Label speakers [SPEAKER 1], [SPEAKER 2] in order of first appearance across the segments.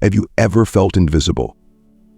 [SPEAKER 1] Have you ever felt invisible?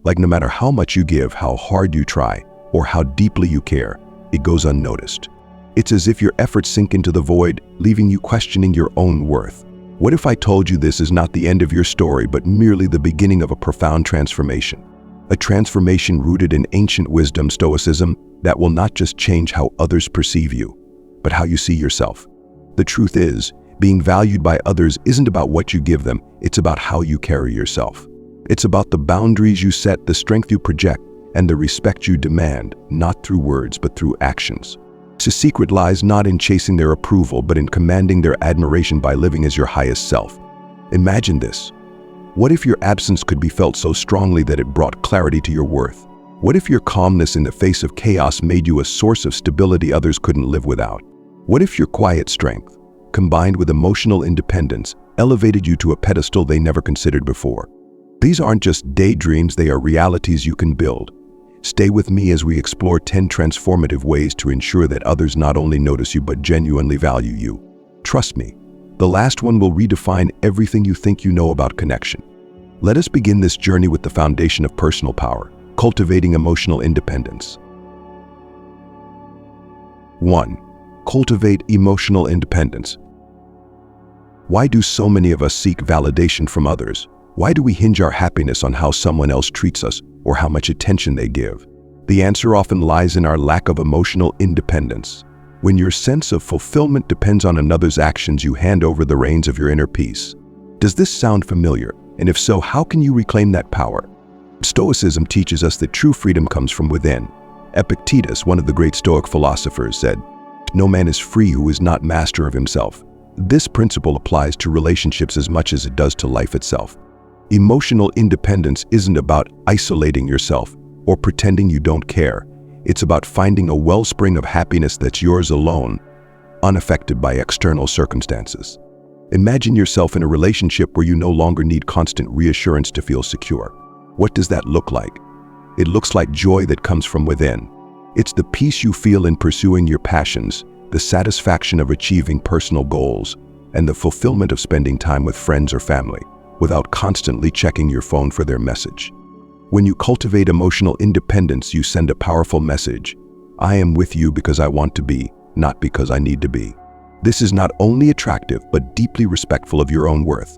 [SPEAKER 1] Like no matter how much you give, how hard you try, or how deeply you care, it goes unnoticed. It's as if your efforts sink into the void, leaving you questioning your own worth. What if I told you this is not the end of your story, but merely the beginning of a profound transformation? A transformation rooted in ancient wisdom, Stoicism, that will not just change how others perceive you, but how you see yourself. The truth is, being valued by others isn't about what you give them, it's about how you carry yourself. It's about the boundaries you set, the strength you project, and the respect you demand, not through words, but through actions. The secret lies not in chasing their approval, but in commanding their admiration by living as your highest self. Imagine this. What if your absence could be felt so strongly that it brought clarity to your worth? What if your calmness in the face of chaos made you a source of stability others couldn't live without? What if your quiet strength, combined with emotional independence, elevated you to a pedestal they never considered before? These aren't just daydreams, they are realities you can build. Stay with me as we explore 10 transformative ways to ensure that others not only notice you but genuinely value you. Trust me, the last one will redefine everything you think you know about connection. Let us begin this journey with the foundation of personal power, cultivating emotional independence. 1. Cultivate emotional independence. Why do so many of us seek validation from others? Why do we hinge our happiness on how someone else treats us or how much attention they give? The answer often lies in our lack of emotional independence. When your sense of fulfillment depends on another's actions, you hand over the reins of your inner peace. Does this sound familiar? And if so, how can you reclaim that power? Stoicism teaches us that true freedom comes from within. Epictetus, one of the great Stoic philosophers, said, "No man is free who is not master of himself." This principle applies to relationships as much as it does to life itself. Emotional independence isn't about isolating yourself or pretending you don't care. It's about finding a wellspring of happiness that's yours alone, unaffected by external circumstances. Imagine yourself in a relationship where you no longer need constant reassurance to feel secure. What does that look like? It looks like joy that comes from within. It's the peace you feel in pursuing your passions, the satisfaction of achieving personal goals, and the fulfillment of spending time with friends or family, without constantly checking your phone for their message. When you cultivate emotional independence, you send a powerful message. I am with you because I want to be, not because I need to be. This is not only attractive, but deeply respectful of your own worth.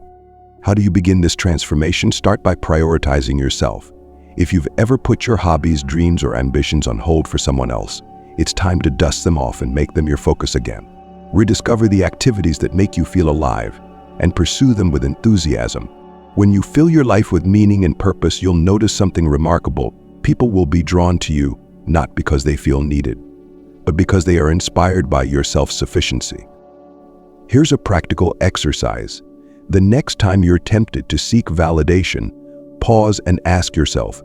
[SPEAKER 1] How do you begin this transformation? Start by prioritizing yourself. If you've ever put your hobbies, dreams, or ambitions on hold for someone else, it's time to dust them off and make them your focus again. Rediscover the activities that make you feel alive and pursue them with enthusiasm. When you fill your life with meaning and purpose, you'll notice something remarkable. People will be drawn to you, not because they feel needed, but because they are inspired by your self-sufficiency. Here's a practical exercise. The next time you're tempted to seek validation, pause and ask yourself,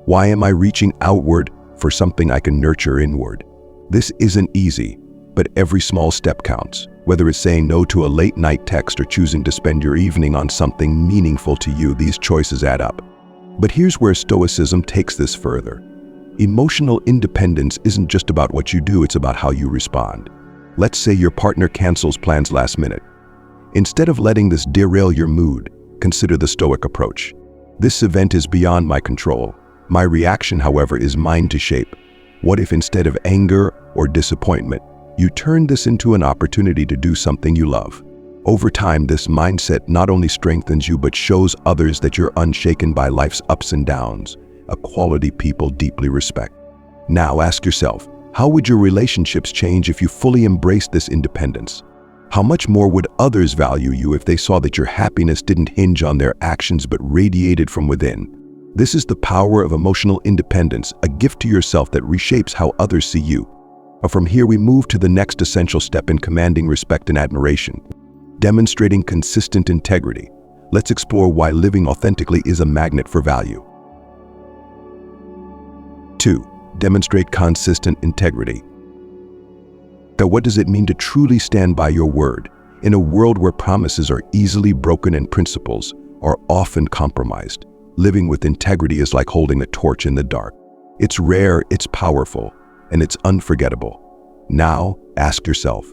[SPEAKER 1] why am I reaching outward for something I can nurture inward? This isn't easy, but every small step counts. Whether it's saying no to a late-night text or choosing to spend your evening on something meaningful to you, these choices add up. But here's where Stoicism takes this further. Emotional independence isn't just about what you do, it's about how you respond. Let's say your partner cancels plans last minute. Instead of letting this derail your mood, consider the Stoic approach. This event is beyond my control. My reaction, however, is mine to shape. What if instead of anger or disappointment, you turn this into an opportunity to do something you love? Over time, this mindset not only strengthens you, but shows others that you're unshaken by life's ups and downs, a quality people deeply respect. Now ask yourself, how would your relationships change if you fully embraced this independence? How much more would others value you if they saw that your happiness didn't hinge on their actions but radiated from within? This is the power of emotional independence, a gift to yourself that reshapes how others see you. From here, we move to the next essential step in commanding respect and admiration, demonstrating consistent integrity. Let's explore why living authentically is a magnet for value. 2. Demonstrate consistent integrity. Now, what does it mean to truly stand by your word? In a world where promises are easily broken and principles are often compromised, living with integrity is like holding a torch in the dark. It's rare, it's powerful, and it's unforgettable. Now, ask yourself,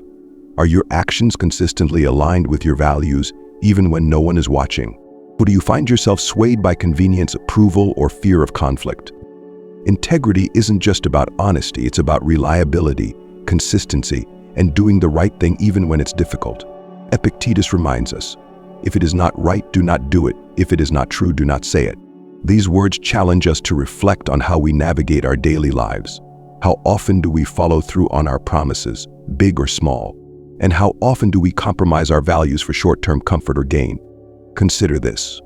[SPEAKER 1] are your actions consistently aligned with your values even when no one is watching? Or do you find yourself swayed by convenience, approval, or fear of conflict? Integrity isn't just about honesty, it's about reliability, consistency, and doing the right thing even when it's difficult. Epictetus reminds us, if it is not right, do not do it. If it is not true, do not say it. These words challenge us to reflect on how we navigate our daily lives. How often do we follow through on our promises, big or small? And how often do we compromise our values for short-term comfort or gain? Consider this.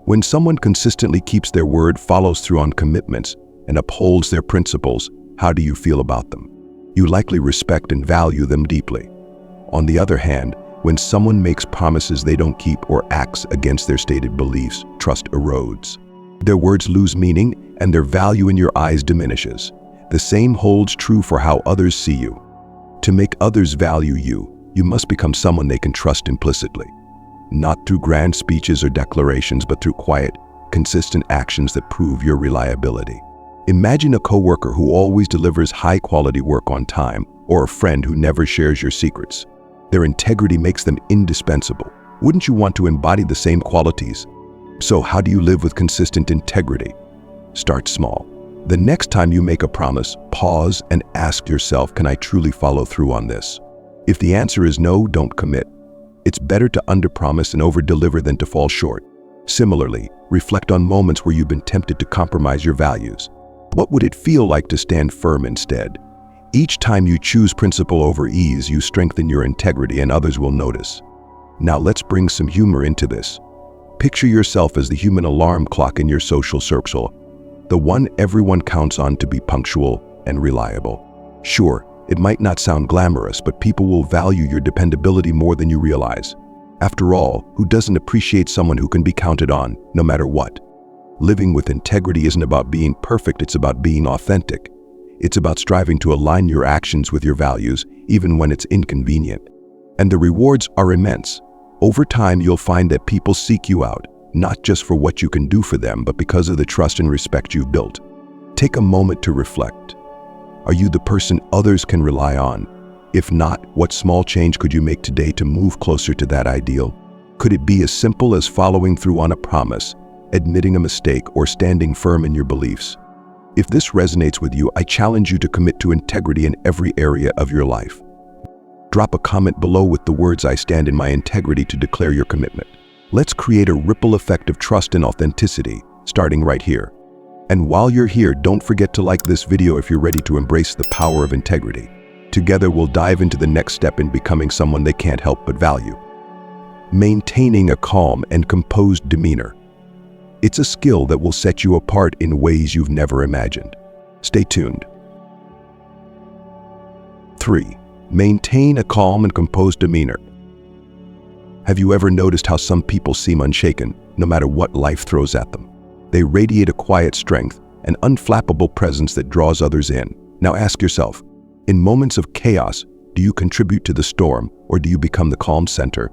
[SPEAKER 1] When someone consistently keeps their word, follows through on commitments, and upholds their principles, how do you feel about them? You likely respect and value them deeply. On the other hand, when someone makes promises they don't keep or acts against their stated beliefs, trust erodes. Their words lose meaning and their value in your eyes diminishes. The same holds true for how others see you. To make others value you, you must become someone they can trust implicitly. Not through grand speeches or declarations, but through quiet, consistent actions that prove your reliability. Imagine a coworker who always delivers high-quality work on time, or a friend who never shares your secrets. Their integrity makes them indispensable. Wouldn't you want to embody the same qualities? So how do you live with consistent integrity? Start small. The next time you make a promise, pause and ask yourself, can I truly follow through on this? If the answer is no, don't commit. It's better to underpromise and overdeliver than to fall short. Similarly, reflect on moments where you've been tempted to compromise your values. What would it feel like to stand firm instead? Each time you choose principle over ease, you strengthen your integrity and others will notice. Now let's bring some humor into this. Picture yourself as the human alarm clock in your social circle, the one everyone counts on to be punctual and reliable. Sure, it might not sound glamorous, but people will value your dependability more than you realize. After all, who doesn't appreciate someone who can be counted on, no matter what? Living with integrity isn't about being perfect, it's about being authentic. It's about striving to align your actions with your values, even when it's inconvenient. And the rewards are immense. Over time, you'll find that people seek you out, not just for what you can do for them, but because of the trust and respect you've built. Take a moment to reflect. Are you the person others can rely on? If not, what small change could you make today to move closer to that ideal? Could it be as simple as following through on a promise, admitting a mistake, or standing firm in your beliefs? If this resonates with you, I challenge you to commit to integrity in every area of your life. Drop a comment below with the words, I stand in my integrity, to declare your commitment. Let's create a ripple effect of trust and authenticity, starting right here. And while you're here, don't forget to like this video if you're ready to embrace the power of integrity. Together, we'll dive into the next step in becoming someone they can't help but value. Maintaining a calm and composed demeanor. It's a skill that will set you apart in ways you've never imagined. Stay tuned. 3. Maintain a calm and composed demeanor. Have you ever noticed how some people seem unshaken, no matter what life throws at them? They radiate a quiet strength, an unflappable presence that draws others in. Now ask yourself, in moments of chaos, do you contribute to the storm, or do you become the calm center?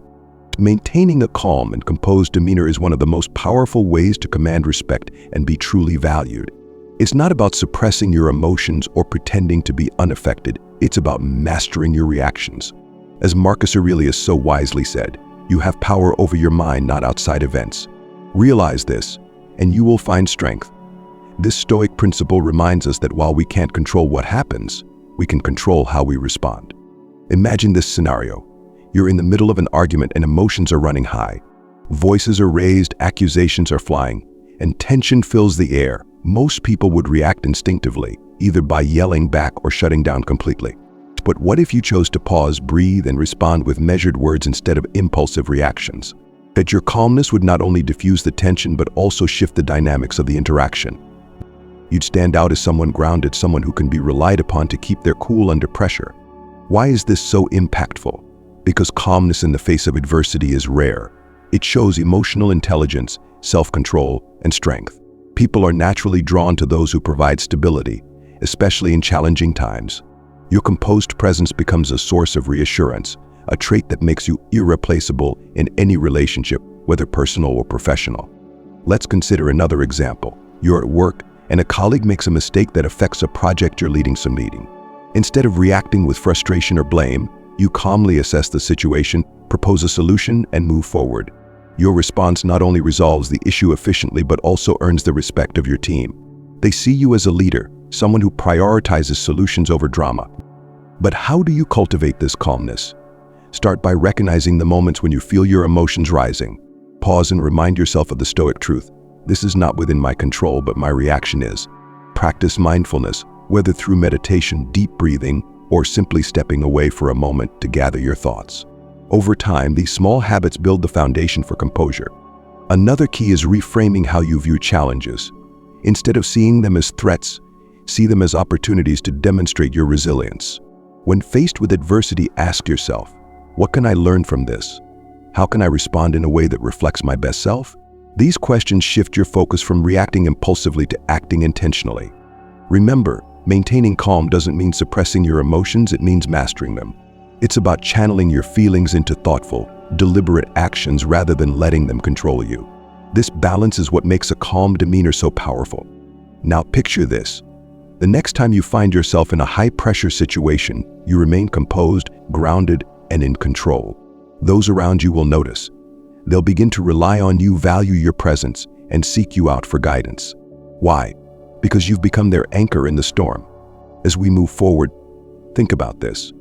[SPEAKER 1] Maintaining a calm and composed demeanor is one of the most powerful ways to command respect and be truly valued. It's not about suppressing your emotions or pretending to be unaffected. It's about mastering your reactions. As Marcus Aurelius so wisely said, you have power over your mind, not outside events. Realize this, and you will find strength. This Stoic principle reminds us that while we can't control what happens, we can control how we respond. Imagine this scenario. You're in the middle of an argument and emotions are running high. Voices are raised, accusations are flying, and tension fills the air. Most people would react instinctively, either by yelling back or shutting down completely. But what if you chose to pause, breathe, and respond with measured words instead of impulsive reactions? That your calmness would not only diffuse the tension, but also shift the dynamics of the interaction. You'd stand out as someone grounded, someone who can be relied upon to keep their cool under pressure. Why is this so impactful? Because calmness in the face of adversity is rare. It shows emotional intelligence, self-control, and strength. People are naturally drawn to those who provide stability, especially in challenging times. Your composed presence becomes a source of reassurance, a trait that makes you irreplaceable in any relationship, whether personal or professional. Let's consider another example. You're at work, and a colleague makes a mistake that affects a project you're leading some meeting. Instead of reacting with frustration or blame, you calmly assess the situation, propose a solution, and move forward. Your response not only resolves the issue efficiently but also earns the respect of your team. They see you as a leader, someone who prioritizes solutions over drama. But how do you cultivate this calmness? Start by recognizing the moments when you feel your emotions rising. Pause and remind yourself of the Stoic truth. This is not within my control, but my reaction is. Practice mindfulness, whether through meditation, deep breathing, or simply stepping away for a moment to gather your thoughts. Over time, these small habits build the foundation for composure. Another key is reframing how you view challenges. Instead of seeing them as threats, see them as opportunities to demonstrate your resilience. When faced with adversity, ask yourself, what can I learn from this? How can I respond in a way that reflects my best self? These questions shift your focus from reacting impulsively to acting intentionally. Remember, maintaining calm doesn't mean suppressing your emotions, it means mastering them. It's about channeling your feelings into thoughtful, deliberate actions rather than letting them control you. This balance is what makes a calm demeanor so powerful. Now picture this. The next time you find yourself in a high-pressure situation, you remain composed, grounded, and in control. Those around you will notice. They'll begin to rely on you, value your presence, and seek you out for guidance. Why? Because you've become their anchor in the storm. As we move forward, think about this.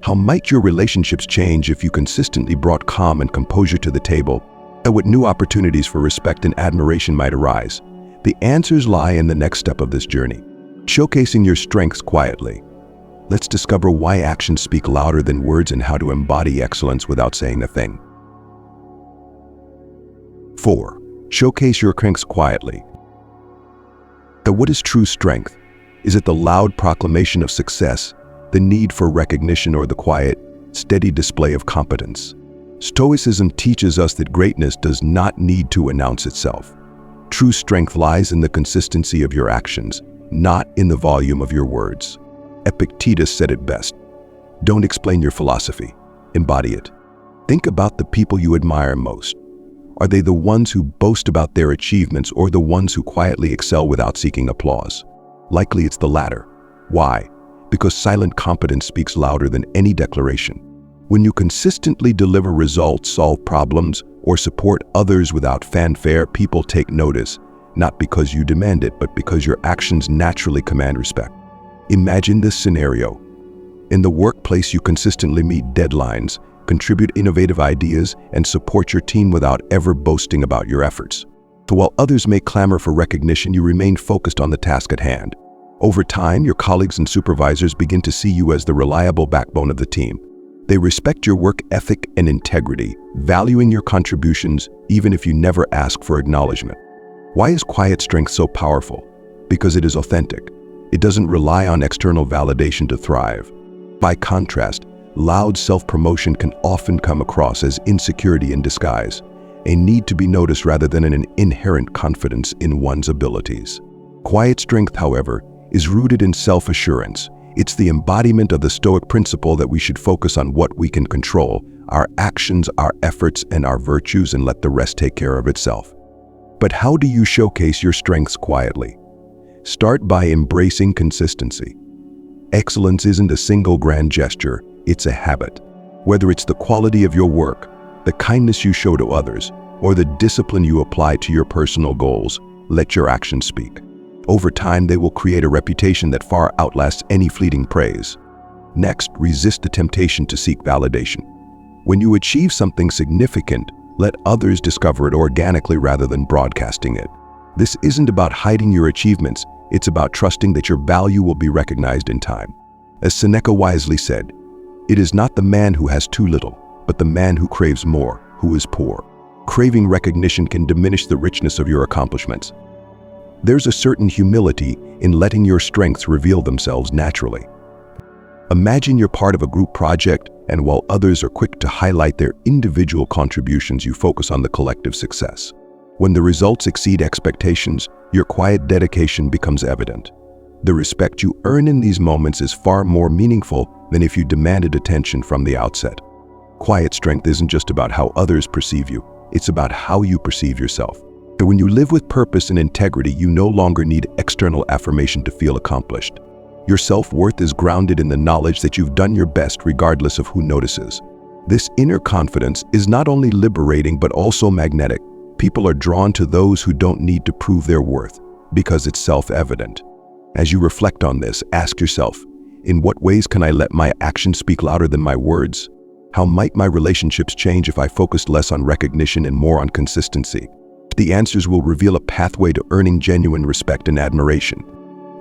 [SPEAKER 1] How might your relationships change if you consistently brought calm and composure to the table? And what new opportunities for respect and admiration might arise? The answers lie in the next step of this journey. Showcasing your strengths quietly. Let's discover why actions speak louder than words and how to embody excellence without saying a thing. 4. Showcase your strengths quietly. What is true strength? Is it the loud proclamation of success, the need for recognition, or the quiet, steady display of competence? Stoicism teaches us that greatness does not need to announce itself. True strength lies in the consistency of your actions, not in the volume of your words. Epictetus said it best. Don't explain your philosophy, embody it. Think about the people you admire most. Are they the ones who boast about their achievements or the ones who quietly excel without seeking applause? Likely it's the latter. Why? Because silent competence speaks louder than any declaration. When you consistently deliver results, solve problems, or support others without fanfare, people take notice, not because you demand it, but because your actions naturally command respect. Imagine this scenario. In the workplace, you consistently meet deadlines, contribute innovative ideas, and support your team without ever boasting about your efforts. So while others may clamor for recognition, you remain focused on the task at hand. Over time, your colleagues and supervisors begin to see you as the reliable backbone of the team. They respect your work ethic and integrity, valuing your contributions even if you never ask for acknowledgement. Why is quiet strength so powerful? Because it is authentic. It doesn't rely on external validation to thrive. By contrast, loud self-promotion can often come across as insecurity in disguise, a need to be noticed rather than an inherent confidence in one's abilities. Quiet strength, however, is rooted in self-assurance. It's the embodiment of the Stoic principle that we should focus on what we can control, our actions, our efforts, and our virtues, and let the rest take care of itself. But how do you showcase your strengths quietly? Start by embracing consistency. Excellence isn't a single grand gesture, it's a habit. Whether it's the quality of your work, the kindness you show to others, or the discipline you apply to your personal goals, let your actions speak. Over time, they will create a reputation that far outlasts any fleeting praise. Next, resist the temptation to seek validation. When you achieve something significant, let others discover it organically rather than broadcasting it. This isn't about hiding your achievements, it's about trusting that your value will be recognized in time. As Seneca wisely said, "It is not the man who has too little, but the man who craves more, who is poor." Craving recognition can diminish the richness of your accomplishments. There's a certain humility in letting your strengths reveal themselves naturally. Imagine you're part of a group project, and while others are quick to highlight their individual contributions, you focus on the collective success. When the results exceed expectations, your quiet dedication becomes evident. The respect you earn in these moments is far more meaningful than if you demanded attention from the outset. Quiet strength isn't just about how others perceive you, it's about how you perceive yourself. But when you live with purpose and integrity, you no longer need external affirmation to feel accomplished. Your self-worth is grounded in the knowledge that you've done your best regardless of who notices. This inner confidence is not only liberating but also magnetic. People are drawn to those who don't need to prove their worth because it's self-evident. As you reflect on this, ask yourself, in what ways can I let my actions speak louder than my words? How might my relationships change if I focused less on recognition and more on consistency? The answers will reveal a pathway to earning genuine respect and admiration.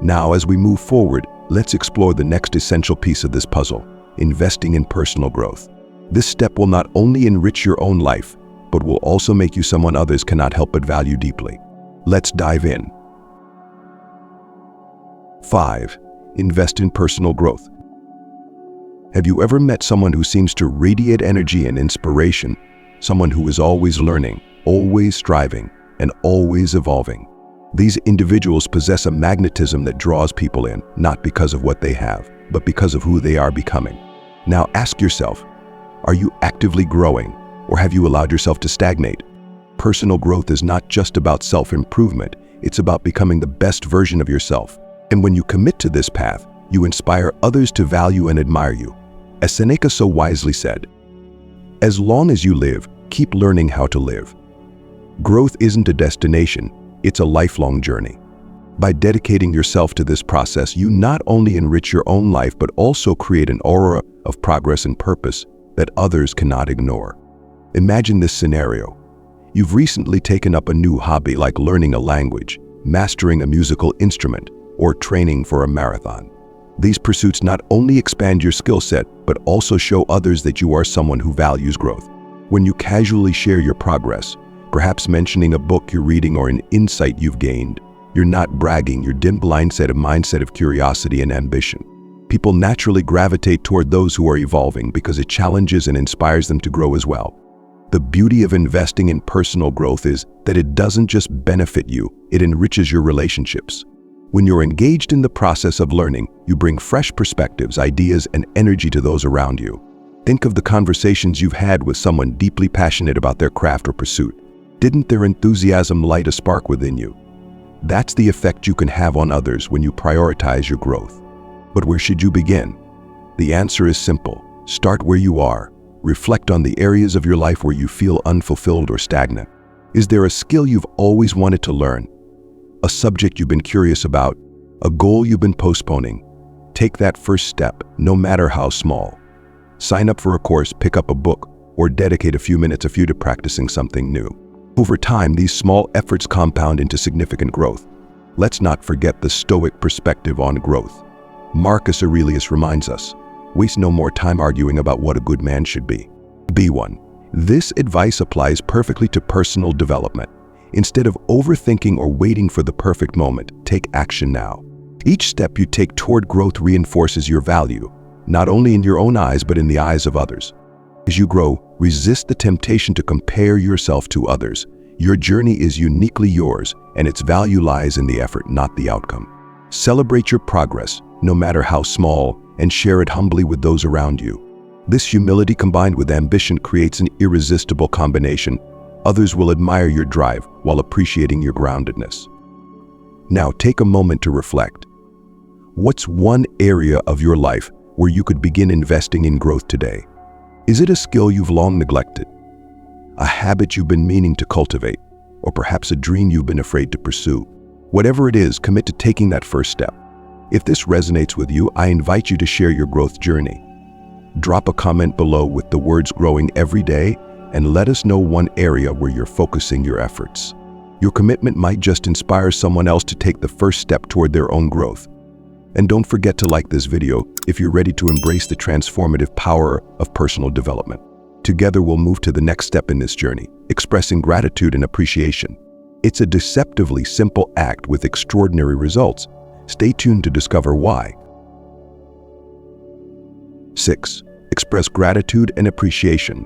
[SPEAKER 1] Now, as we move forward, let's explore the next essential piece of this puzzle, investing in personal growth. This step will not only enrich your own life, but will also make you someone others cannot help but value deeply. Let's dive in. 5. Invest in personal growth. Have you ever met someone who seems to radiate energy and inspiration? Someone who is always learning, always striving, and always evolving. These individuals possess a magnetism that draws people in, not because of what they have, but because of who they are becoming. Now ask yourself, are you actively growing, or have you allowed yourself to stagnate? Personal growth is not just about self-improvement, it's about becoming the best version of yourself. And when you commit to this path, you inspire others to value and admire you. As Seneca so wisely said, as long as you live, keep learning how to live. Growth isn't a destination, it's a lifelong journey. By dedicating yourself to this process, you not only enrich your own life, but also create an aura of progress and purpose that others cannot ignore. Imagine this scenario. You've recently taken up a new hobby like learning a language, mastering a musical instrument, or training for a marathon. These pursuits not only expand your skill set, but also show others that you are someone who values growth. When you casually share your progress, perhaps mentioning a book you're reading or an insight you've gained, you're not bragging, you're dim mindset of curiosity and ambition. People naturally gravitate toward those who are evolving because it challenges and inspires them to grow as well. The beauty of investing in personal growth is that it doesn't just benefit you, it enriches your relationships. When you're engaged in the process of learning, you bring fresh perspectives, ideas, and energy to those around you. Think of the conversations you've had with someone deeply passionate about their craft or pursuit. Didn't their enthusiasm light a spark within you? That's the effect you can have on others when you prioritize your growth. But where should you begin? The answer is simple. Start where you are. Reflect on the areas of your life where you feel unfulfilled or stagnant. Is there a skill you've always wanted to learn? A subject you've been curious about? A goal you've been postponing? Take that first step, no matter how small. Sign up for a course, pick up a book, or dedicate a few minutes to practicing something new. Over time, these small efforts compound into significant growth. Let's not forget the Stoic perspective on growth. Marcus Aurelius reminds us, waste no more time arguing about what a good man should be. Be one. This advice applies perfectly to personal development. Instead of overthinking or waiting for the perfect moment, take action now. Each step you take toward growth reinforces your value, not only in your own eyes, but in the eyes of others. As you grow, resist the temptation to compare yourself to others. Your journey is uniquely yours, and its value lies in the effort, not the outcome. Celebrate your progress, no matter how small, and share it humbly with those around you. This humility combined with ambition creates an irresistible combination. Others will admire your drive while appreciating your groundedness. Now take a moment to reflect. What's one area of your life where you could begin investing in growth today? Is it a skill you've long neglected? A habit you've been meaning to cultivate? Or perhaps a dream you've been afraid to pursue? Whatever it is, commit to taking that first step. If this resonates with you, I invite you to share your growth journey. Drop a comment below with the words "growing every day" and let us know one area where you're focusing your efforts. Your commitment might just inspire someone else to take the first step toward their own growth. And don't forget to like this video if you're ready to embrace the transformative power of personal development. Together we'll move to the next step in this journey, expressing gratitude and appreciation. It's a deceptively simple act with extraordinary results. Stay tuned to discover why. 6. Express gratitude and appreciation.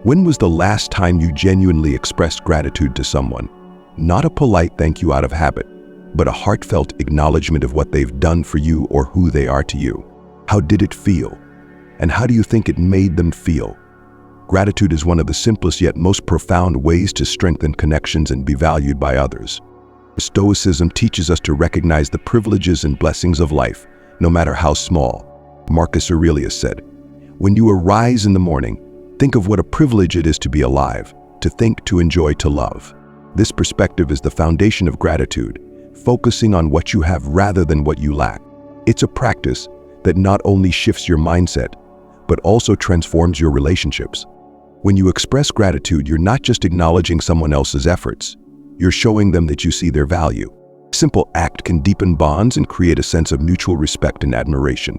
[SPEAKER 1] When was the last time you genuinely expressed gratitude to someone? Not a polite thank you out of habit, but a heartfelt acknowledgement of what they've done for you or who they are to you. How did it feel? And how do you think it made them feel? Gratitude is one of the simplest yet most profound ways to strengthen connections and be valued by others. Stoicism teaches us to recognize the privileges and blessings of life, no matter how small. Marcus Aurelius said, When you arise in the morning, think of what a privilege it is to be alive, to think, to enjoy, to love. This perspective is the foundation of gratitude, focusing on what you have rather than what you lack. It's a practice that not only shifts your mindset, but also transforms your relationships. When you express gratitude, you're not just acknowledging someone else's efforts, you're showing them that you see their value. A simple act can deepen bonds and create a sense of mutual respect and admiration.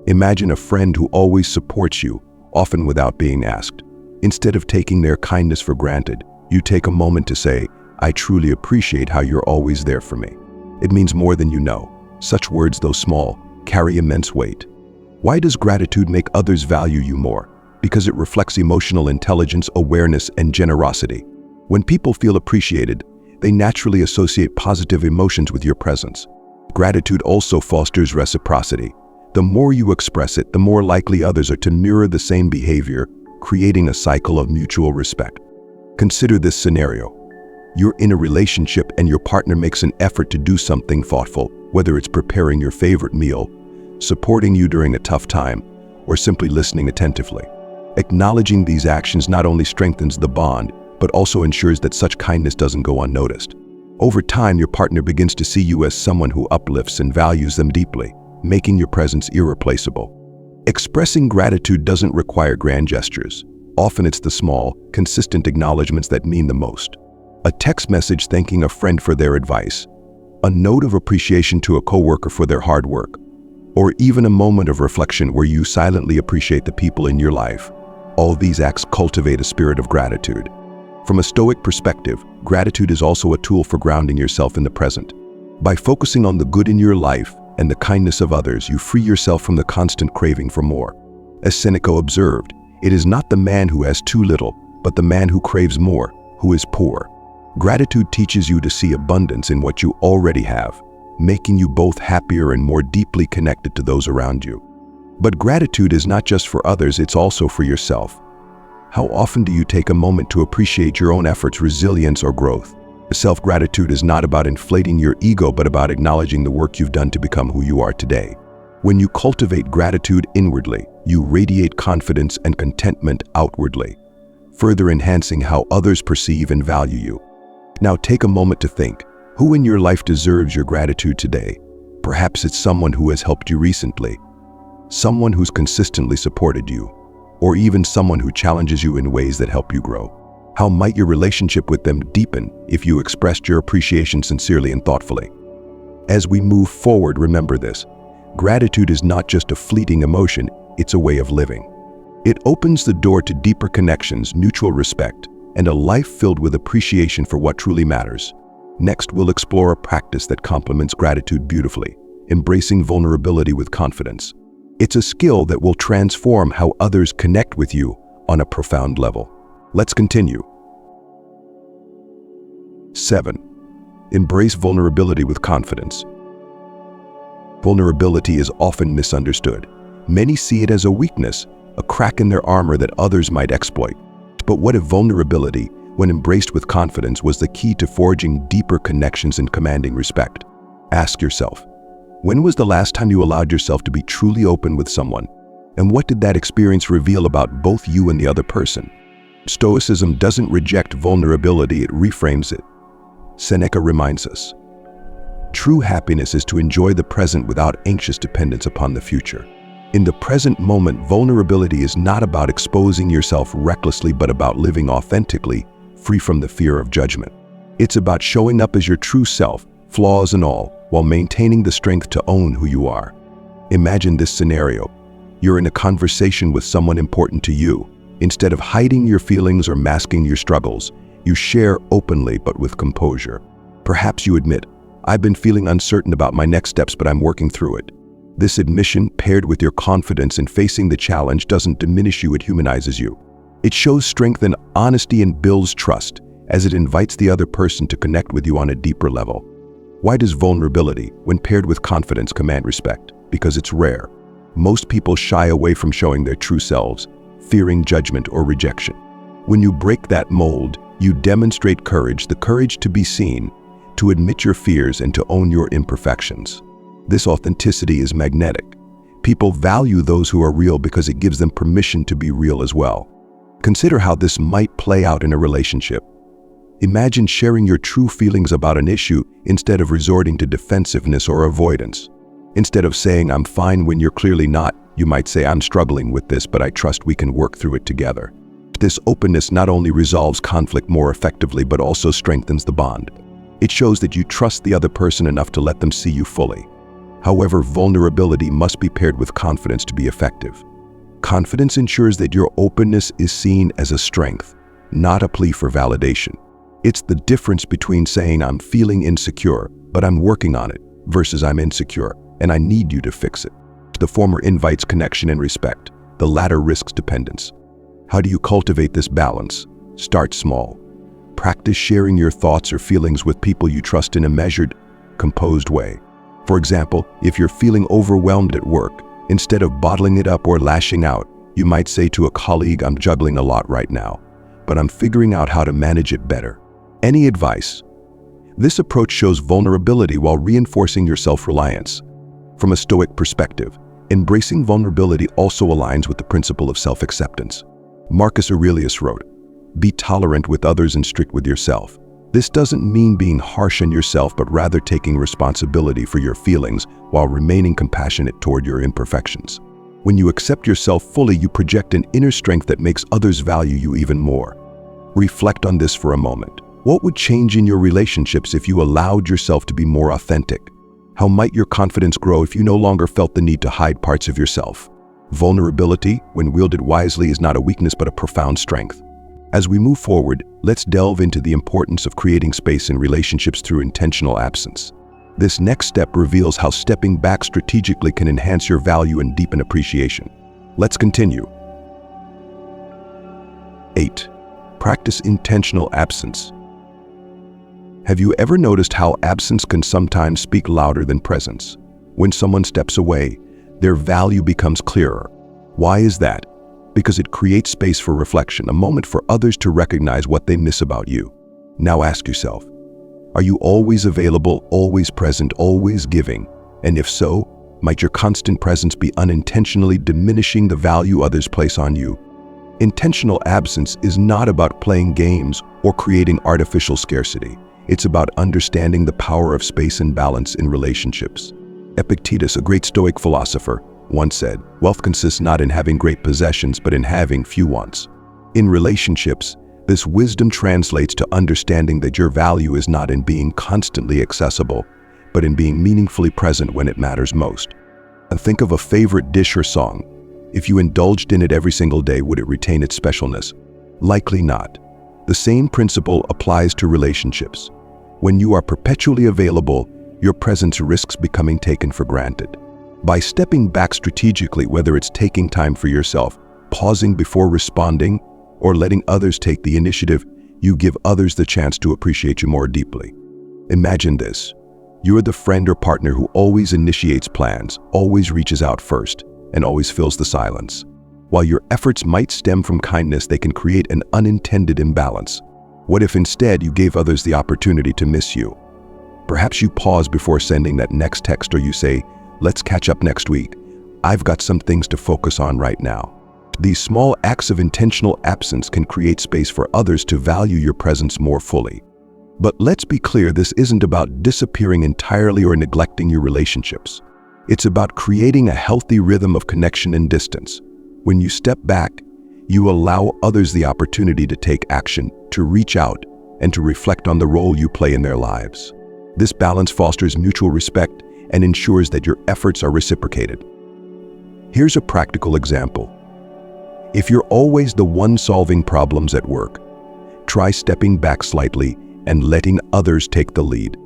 [SPEAKER 1] Imagine a friend who always supports you, often without being asked. Instead of taking their kindness for granted, you take a moment to say, "I truly appreciate how you're always there for me." It means more than you know. Such words, though small, carry immense weight. Why does gratitude make others value you more? Because it reflects emotional intelligence, awareness, and generosity. When people feel appreciated, they naturally associate positive emotions with your presence. Gratitude also fosters reciprocity. The more you express it, the more likely others are to mirror the same behavior, creating a cycle of mutual respect. Consider this scenario. You're in a relationship and your partner makes an effort to do something thoughtful, whether it's preparing your favorite meal, supporting you during a tough time, or simply listening attentively. Acknowledging these actions not only strengthens the bond, but also ensures that such kindness doesn't go unnoticed. Over time, your partner begins to see you as someone who uplifts and values them deeply, making your presence irreplaceable. Expressing gratitude doesn't require grand gestures. Often it's the small, consistent acknowledgments that mean the most. A text message thanking a friend for their advice, a note of appreciation to a coworker for their hard work, or even a moment of reflection where you silently appreciate the people in your life. All these acts cultivate a spirit of gratitude. From a Stoic perspective, gratitude is also a tool for grounding yourself in the present. By focusing on the good in your life and the kindness of others, you free yourself from the constant craving for more. As Seneca observed, it is not the man who has too little, but the man who craves more, who is poor. Gratitude teaches you to see abundance in what you already have, making you both happier and more deeply connected to those around you. But gratitude is not just for others, it's also for yourself. How often do you take a moment to appreciate your own efforts, resilience, or growth? Self-gratitude is not about inflating your ego, but about acknowledging the work you've done to become who you are today. When you cultivate gratitude inwardly, you radiate confidence and contentment outwardly, further enhancing how others perceive and value you. Now take a moment to think, who in your life deserves your gratitude today? Perhaps it's someone who has helped you recently, someone who's consistently supported you, or even someone who challenges you in ways that help you grow. How might your relationship with them deepen if you expressed your appreciation sincerely and thoughtfully? As we move forward, remember this: gratitude is not just a fleeting emotion, it's a way of living. It opens the door to deeper connections, mutual respect, and a life filled with appreciation for what truly matters. Next, we'll explore a practice that complements gratitude beautifully: embracing vulnerability with confidence. It's a skill that will transform how others connect with you on a profound level. Let's continue. 7. Embrace vulnerability with confidence. Vulnerability is often misunderstood. Many see it as a weakness, a crack in their armor that others might exploit. But what if vulnerability, when embraced with confidence, was the key to forging deeper connections and commanding respect? Ask yourself, when was the last time you allowed yourself to be truly open with someone? And what did that experience reveal about both you and the other person? Stoicism doesn't reject vulnerability, it reframes it. Seneca reminds us, true happiness is to enjoy the present without anxious dependence upon the future. In the present moment, vulnerability is not about exposing yourself recklessly, but about living authentically, free from the fear of judgment. It's about showing up as your true self, flaws and all, while maintaining the strength to own who you are. Imagine this scenario. You're in a conversation with someone important to you. Instead of hiding your feelings or masking your struggles, you share openly but with composure. Perhaps you admit, "I've been feeling uncertain about my next steps, but I'm working through it." This admission, paired with your confidence in facing the challenge, doesn't diminish you, it humanizes you. It shows strength and honesty and builds trust, as it invites the other person to connect with you on a deeper level. Why does vulnerability, when paired with confidence, command respect? Because it's rare. Most people shy away from showing their true selves, fearing judgment or rejection. When you break that mold, you demonstrate courage, the courage to be seen, to admit your fears, and to own your imperfections. This authenticity is magnetic. People value those who are real because it gives them permission to be real as well. Consider how this might play out in a relationship. Imagine sharing your true feelings about an issue instead of resorting to defensiveness or avoidance. Instead of saying, "I'm fine," when you're clearly not, you might say, "I'm struggling with this, but I trust we can work through it together." This openness not only resolves conflict more effectively, but also strengthens the bond. It shows that you trust the other person enough to let them see you fully. However, vulnerability must be paired with confidence to be effective. Confidence ensures that your openness is seen as a strength, not a plea for validation. It's the difference between saying, "I'm feeling insecure, but I'm working on it," versus "I'm insecure, and I need you to fix it." The former invites connection and respect. The latter risks dependence. How do you cultivate this balance? Start small. Practice sharing your thoughts or feelings with people you trust in a measured, composed way. For example, if you're feeling overwhelmed at work, instead of bottling it up or lashing out, you might say to a colleague, "I'm juggling a lot right now, but I'm figuring out how to manage it better." Any advice? This approach shows vulnerability while reinforcing your self-reliance. From a Stoic perspective, embracing vulnerability also aligns with the principle of self-acceptance. Marcus Aurelius wrote, "Be tolerant with others and strict with yourself." This doesn't mean being harsh on yourself, but rather taking responsibility for your feelings while remaining compassionate toward your imperfections. When you accept yourself fully, you project an inner strength that makes others value you even more. Reflect on this for a moment. What would change in your relationships if you allowed yourself to be more authentic? How might your confidence grow if you no longer felt the need to hide parts of yourself? Vulnerability, when wielded wisely, is not a weakness but a profound strength. As we move forward, let's delve into the importance of creating space in relationships through intentional absence. This next step reveals how stepping back strategically can enhance your value and deepen appreciation. Let's continue. 8. Practice intentional absence. Have you ever noticed how absence can sometimes speak louder than presence? When someone steps away, their value becomes clearer. Why is that? Because it creates space for reflection, a moment for others to recognize what they miss about you. Now ask yourself, are you always available, always present, always giving? And if so, might your constant presence be unintentionally diminishing the value others place on you? Intentional absence is not about playing games or creating artificial scarcity. It's about understanding the power of space and balance in relationships. Epictetus, a great Stoic philosopher, once said, "Wealth consists not in having great possessions, but in having few wants." In relationships, this wisdom translates to understanding that your value is not in being constantly accessible, but in being meaningfully present when it matters most. And think of a favorite dish or song. If you indulged in it every single day, would it retain its specialness? Likely not. The same principle applies to relationships. When you are perpetually available, your presence risks becoming taken for granted. By stepping back strategically, whether it's taking time for yourself, pausing before responding, or letting others take the initiative, you give others the chance to appreciate you more deeply. Imagine this. You're the friend or partner who always initiates plans, always reaches out first, and always fills the silence. While your efforts might stem from kindness, they can create an unintended imbalance. What if instead you gave others the opportunity to miss you? Perhaps you pause before sending that next text, or you say, "Let's catch up next week. I've got some things to focus on right now." These small acts of intentional absence can create space for others to value your presence more fully. But let's be clear, this isn't about disappearing entirely or neglecting your relationships. It's about creating a healthy rhythm of connection and distance. When you step back, you allow others the opportunity to take action, to reach out, and to reflect on the role you play in their lives. This balance fosters mutual respect and ensures that your efforts are reciprocated. Here's a practical example. If you're always the one solving problems at work, try stepping back slightly and letting others take the lead.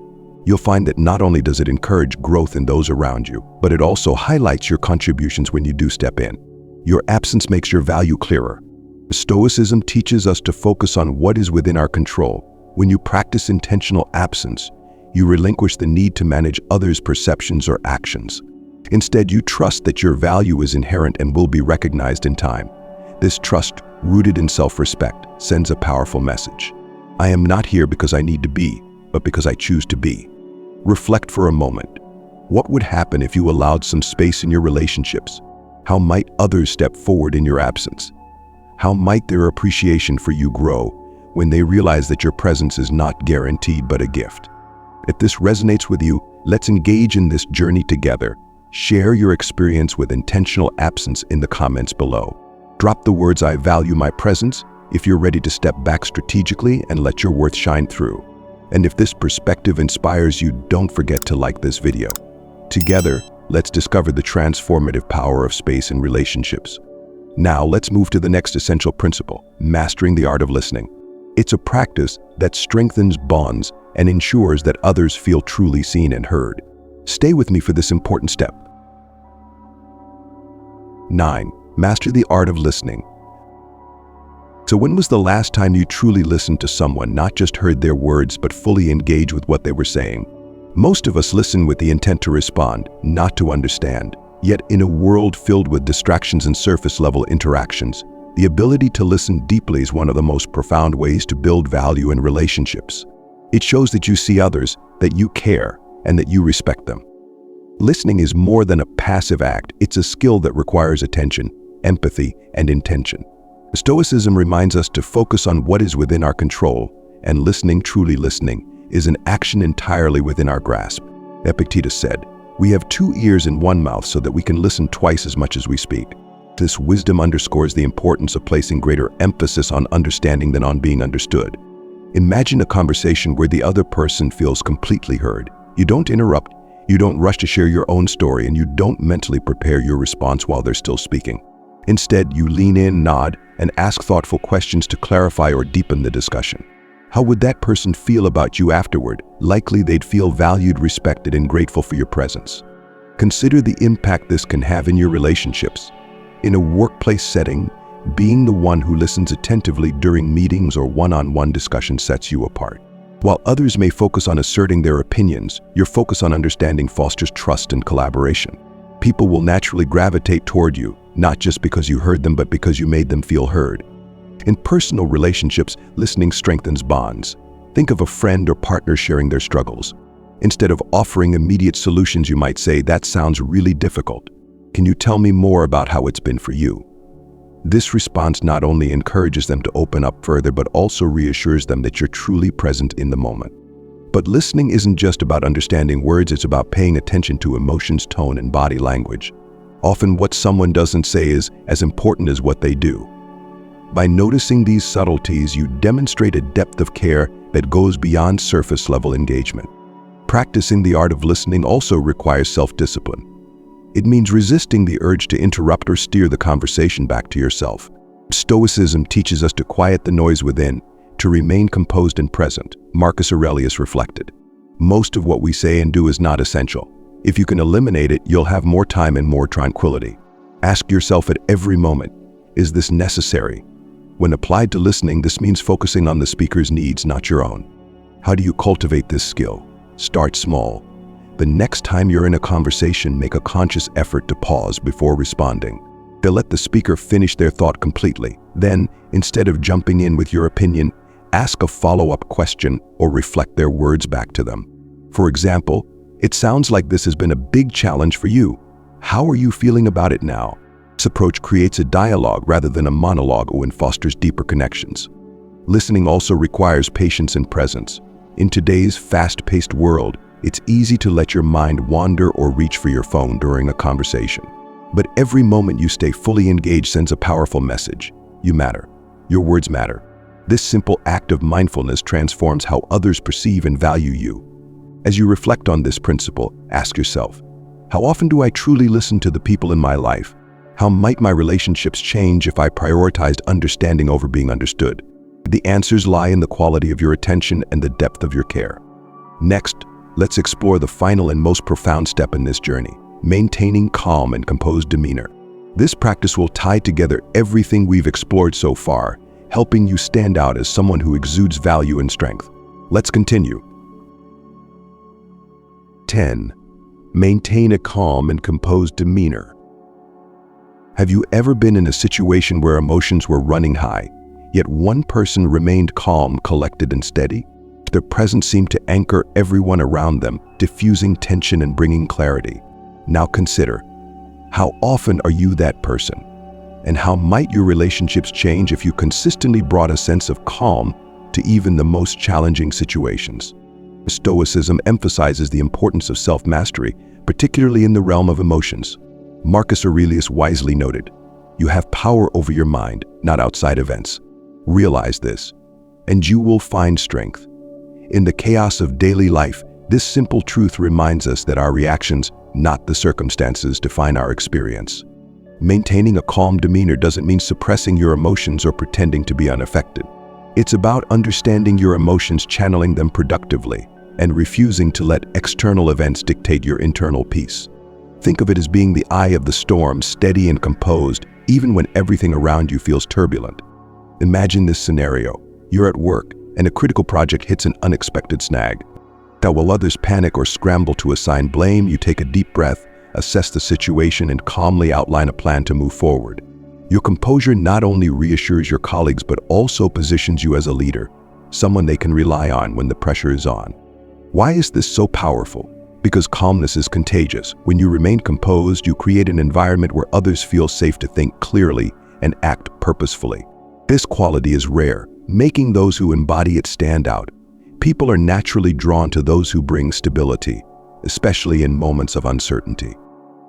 [SPEAKER 1] You'll find that not only does it encourage growth in those around you, but it also highlights your contributions when you do step in. Your absence makes your value clearer. Stoicism teaches us to focus on what is within our control. When you practice intentional absence, you relinquish the need to manage others' perceptions or actions. Instead, you trust that your value is inherent and will be recognized in time. This trust, rooted in self-respect, sends a powerful message. I am not here because I need to be, but because I choose to be. Reflect for a moment. What would happen if you allowed some space in your relationships? How might others step forward in your absence? How might their appreciation for you grow when they realize that your presence is not guaranteed but a gift? If this resonates with you, let's engage in this journey together. Share your experience with intentional absence in the comments below. Drop the words "I value my presence" if you're ready to step back strategically and let your worth shine through. And if this perspective inspires you, don't forget to like this video. Together, let's discover the transformative power of space in relationships. Now, let's move to the next essential principle, mastering the art of listening. It's a practice that strengthens bonds and ensures that others feel truly seen and heard. Stay with me for this important step. 9. Master the art of listening. So when was the last time you truly listened to someone, not just heard their words, but fully engaged with what they were saying? Most of us listen with the intent to respond, not to understand. Yet in a world filled with distractions and surface-level interactions, the ability to listen deeply is one of the most profound ways to build value in relationships. It shows that you see others, that you care, and that you respect them. Listening is more than a passive act. It's a skill that requires attention, empathy, and intention. Stoicism reminds us to focus on what is within our control, and truly listening, is an action entirely within our grasp. Epictetus said, "We have 2 ears and 1 mouth so that we can listen twice as much as we speak." This wisdom underscores the importance of placing greater emphasis on understanding than on being understood. Imagine a conversation where the other person feels completely heard. You don't interrupt, you don't rush to share your own story, and you don't mentally prepare your response while they're still speaking. Instead, you lean in, nod, and ask thoughtful questions to clarify or deepen the discussion. How would that person feel about you afterward? Likely they'd feel valued, respected, and grateful for your presence. Consider the impact this can have in your relationships. In a workplace setting, being the one who listens attentively during meetings or one-on-one discussions sets you apart. While others may focus on asserting their opinions, your focus on understanding fosters trust and collaboration. People will naturally gravitate toward you, not just because you heard them, but because you made them feel heard. In personal relationships, listening strengthens bonds. Think of a friend or partner sharing their struggles. Instead of offering immediate solutions, you might say, "That sounds really difficult. Can you tell me more about how it's been for you?" This response not only encourages them to open up further, but also reassures them that you're truly present in the moment. But listening isn't just about understanding words, it's about paying attention to emotions, tone, and body language. Often what someone doesn't say is as important as what they do. By noticing these subtleties, you demonstrate a depth of care that goes beyond surface-level engagement. Practicing the art of listening also requires self-discipline. It means resisting the urge to interrupt or steer the conversation back to yourself. Stoicism teaches us to quiet the noise within, to remain composed and present. Marcus Aurelius reflected, "Most of what we say and do is not essential. If you can eliminate it, you'll have more time and more tranquility." Ask yourself at every moment, is this necessary? When applied to listening, this means focusing on the speaker's needs, not your own. How do you cultivate this skill? Start small. The next time you're in a conversation, make a conscious effort to pause before responding. To let the speaker finish their thought completely. Then, instead of jumping in with your opinion, ask a follow-up question or reflect their words back to them. For example, "It sounds like this has been a big challenge for you. How are you feeling about it now?" This approach creates a dialogue rather than a monologue and fosters deeper connections. Listening also requires patience and presence. In today's fast-paced world, it's easy to let your mind wander or reach for your phone during a conversation. But every moment you stay fully engaged sends a powerful message. You matter. Your words matter. This simple act of mindfulness transforms how others perceive and value you. As you reflect on this principle, ask yourself, how often do I truly listen to the people in my life? How might my relationships change if I prioritized understanding over being understood? The answers lie in the quality of your attention and the depth of your care. Next, let's explore the final and most profound step in this journey, maintaining calm and composed demeanor. This practice will tie together everything we've explored so far, helping you stand out as someone who exudes value and strength. Let's continue. 10. Maintain a calm and composed demeanor. Have you ever been in a situation where emotions were running high, yet one person remained calm, collected, and steady? Their presence seemed to anchor everyone around them, diffusing tension and bringing clarity. Now consider, how often are you that person? And how might your relationships change if you consistently brought a sense of calm to even the most challenging situations? Stoicism emphasizes the importance of self-mastery, particularly in the realm of emotions. Marcus Aurelius wisely noted, "You have power over your mind, not outside events. Realize this, and you will find strength." In the chaos of daily life, this simple truth reminds us that our reactions, not the circumstances, define our experience. Maintaining a calm demeanor doesn't mean suppressing your emotions or pretending to be unaffected. It's about understanding your emotions, channeling them productively, and refusing to let external events dictate your internal peace. Think of it as being the eye of the storm, steady and composed, even when everything around you feels turbulent. Imagine this scenario. You're at work, and a critical project hits an unexpected snag. Now, while others panic or scramble to assign blame, you take a deep breath, assess the situation, and calmly outline a plan to move forward. Your composure not only reassures your colleagues, but also positions you as a leader, someone they can rely on when the pressure is on. Why is this so powerful? Because calmness is contagious. When you remain composed, you create an environment where others feel safe to think clearly and act purposefully. This quality is rare, making those who embody it stand out. People are naturally drawn to those who bring stability, especially in moments of uncertainty.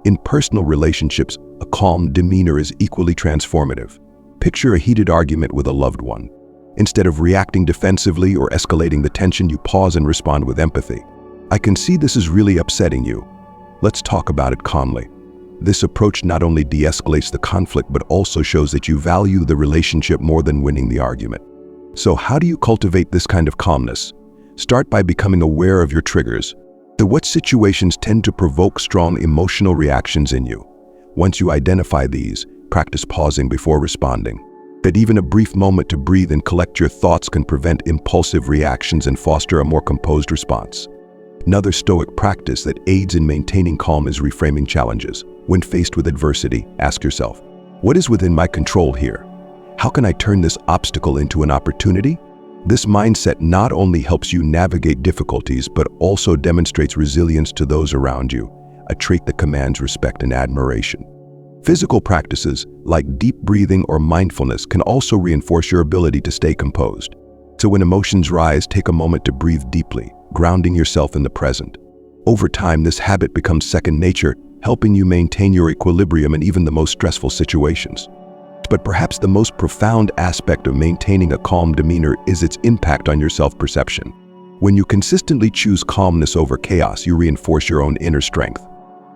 [SPEAKER 1] In personal relationships, a calm demeanor is equally transformative. Picture a heated argument with a loved one. Instead of reacting defensively or escalating the tension, you pause and respond with empathy. "I can see this is really upsetting you. Let's talk about it calmly." This approach not only de-escalates the conflict, but also shows that you value the relationship more than winning the argument. So how do you cultivate this kind of calmness? Start by becoming aware of your triggers. What situations tend to provoke strong emotional reactions in you? Once you identify these, practice pausing before responding. That even a brief moment to breathe and collect your thoughts can prevent impulsive reactions and foster a more composed response. Another Stoic practice that aids in maintaining calm is reframing challenges. When faced with adversity, ask yourself, what is within my control here? How can I turn this obstacle into an opportunity? This mindset not only helps you navigate difficulties, but also demonstrates resilience to those around you, a trait that commands respect and admiration. Physical practices like deep breathing or mindfulness can also reinforce your ability to stay composed. So when emotions rise, take a moment to breathe deeply, grounding yourself in the present. Over time, this habit becomes second nature, helping you maintain your equilibrium in even the most stressful situations. But perhaps the most profound aspect of maintaining a calm demeanor is its impact on your self-perception. When you consistently choose calmness over chaos, you reinforce your own inner strength.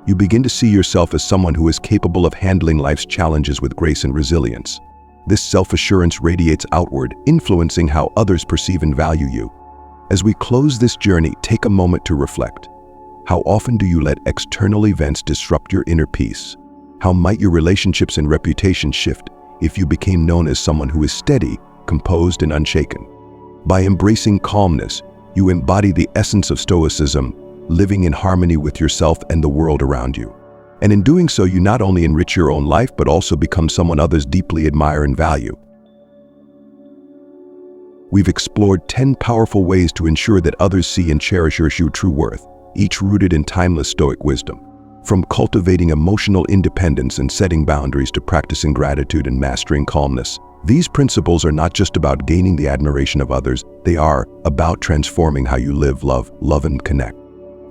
[SPEAKER 1] You begin to see yourself as someone who is capable of handling life's challenges with grace and resilience. This self-assurance radiates outward, influencing how others perceive and value you. As we close this journey, take a moment to reflect. How often do you let external events disrupt your inner peace? How might your relationships and reputation shift if you became known as someone who is steady, composed, and unshaken? By embracing calmness, you embody the essence of Stoicism, living in harmony with yourself and the world around you. And in doing so, you not only enrich your own life, but also become someone others deeply admire and value. We've explored 10 powerful ways to ensure that others see and cherish your true worth, each rooted in timeless Stoic wisdom. From cultivating emotional independence and setting boundaries to practicing gratitude and mastering calmness, these principles are not just about gaining the admiration of others, they are about transforming how you live, love, and connect.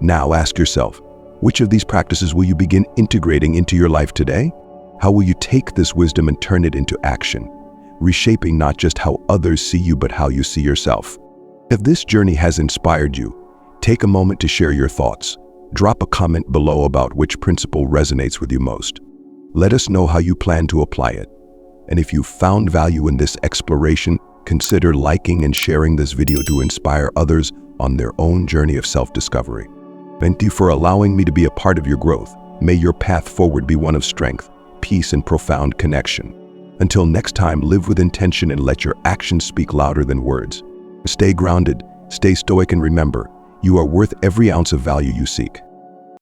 [SPEAKER 1] Now ask yourself, which of these practices will you begin integrating into your life today? How will you take this wisdom and turn it into action, reshaping not just how others see you, but how you see yourself? If this journey has inspired you, take a moment to share your thoughts. Drop a comment below about which principle resonates with you most. Let us know how you plan to apply it. And if you found value in this exploration, consider liking and sharing this video to inspire others on their own journey of self-discovery. Thank you for allowing me to be a part of your growth. May your path forward be one of strength, peace, and profound connection. Until next time, live with intention and let your actions speak louder than words. Stay grounded, stay stoic, and remember, you are worth every ounce of value you seek.